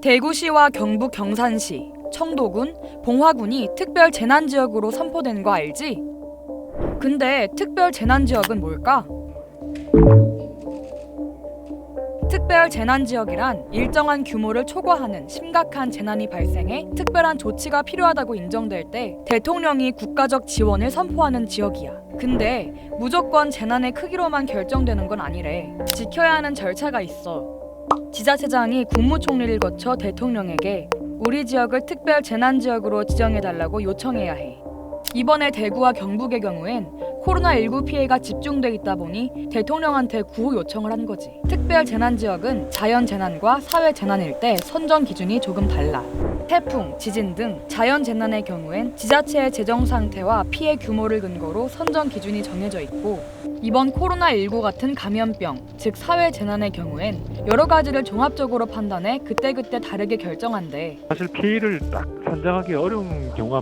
대구시와 경북 경산시, 청도군, 봉화군이 특별 재난지역으로 선포된 거 알지? 근데 특별 재난지역은 뭘까? 특별 재난지역이란 일정한 규모를 초과하는 심각한 재난이 발생해 특별한 조치가 필요하다고 인정될 때 대통령이 국가적 지원을 선포하는 지역이야. 근데 무조건 재난의 크기로만 결정되는 건 아니래. 지켜야 하는 절차가 있어. 지자체장이 국무총리를 거쳐 대통령에게 우리 지역을 특별 재난지역으로 지정해달라고 요청해야 해. 이번에 대구와 경북의 경우엔 코로나19 피해가 집중돼 있다 보니 대통령한테 구호 요청을 한 거지. 특별 재난지역은 자연재난과 사회재난일 때 선정 기준이 조금 달라. 태풍, 지진 등 자연재난의 경우엔 지자체의 재정 상태와 피해 규모를 근거로 선정 기준이 정해져 있고, 이번 코로나19 같은 감염병, 즉 사회재난의 경우엔 여러 가지를 종합적으로 판단해 그때그때 다르게 결정한대. 사실 피해를 딱 산정하기 어려운 경우가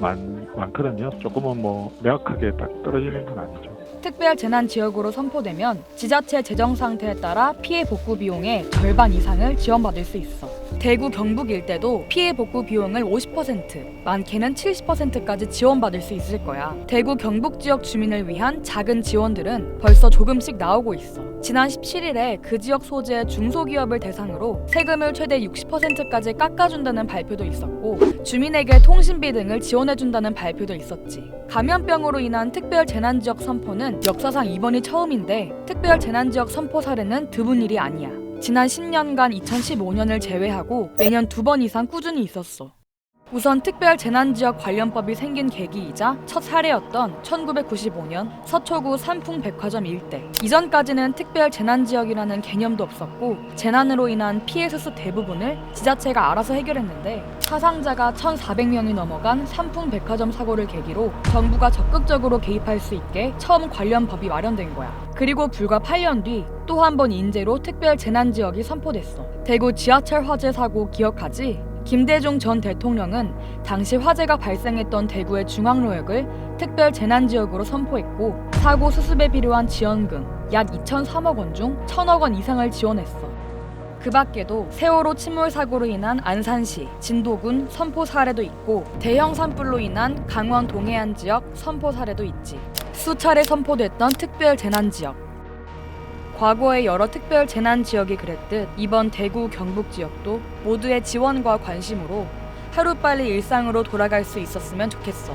많거든요. 조금은 명확하게 딱 떨어지는 건 아니죠. 특별 재난 지역으로 선포되면 지자체 재정 상태에 따라 피해 복구 비용의 절반 이상을 지원받을 수 있어. 대구 경북 일대도 피해 복구 비용을 50%, 많게는 70%까지 지원받을 수 있을 거야. 대구 경북 지역 주민을 위한 작은 지원들은 벌써 조금씩 나오고 있어. 지난 17일에 그 지역 소재의 중소기업을 대상으로 세금을 최대 60%까지 깎아준다는 발표도 있었고, 주민에게 통신비 등을 지원해준다는 발표도 있었지. 감염병으로 인한 특별 재난지역 선포는 역사상 이번이 처음인데, 특별 재난지역 선포 사례는 드문 일이 아니야. 지난 10년간 2015년을 제외하고 매년 2번 이상 꾸준히 있었어. 우선 특별 재난지역 관련법이 생긴 계기이자 첫 사례였던 1995년 서초구 삼풍백화점 일대. 이전까지는 특별 재난지역이라는 개념도 없었고 재난으로 인한 피해 수수 대부분을 지자체가 알아서 해결했는데, 사상자가 1,400명이 넘어간 삼풍백화점 사고를 계기로 정부가 적극적으로 개입할 수 있게 처음 관련 법이 마련된 거야. 그리고 불과 8년 뒤 또 한 번 인재로 특별 재난지역이 선포됐어. 대구 지하철 화재 사고 기억하지? 김대중 전 대통령은 당시 화재가 발생했던 대구의 중앙로역을 특별 재난지역으로 선포했고, 사고 수습에 필요한 지원금 약 2,003억 원 중 1,000억 원 이상을 지원했어. 그 밖에도 세월호 침몰 사고로 인한 안산시, 진도군 선포 사례도 있고, 대형 산불로 인한 강원 동해안 지역 선포 사례도 있지. 수차례 선포됐던 특별 재난지역. 과거의 여러 특별 재난 지역이 그랬듯 이번 대구 경북 지역도 모두의 지원과 관심으로 하루빨리 일상으로 돌아갈 수 있었으면 좋겠어.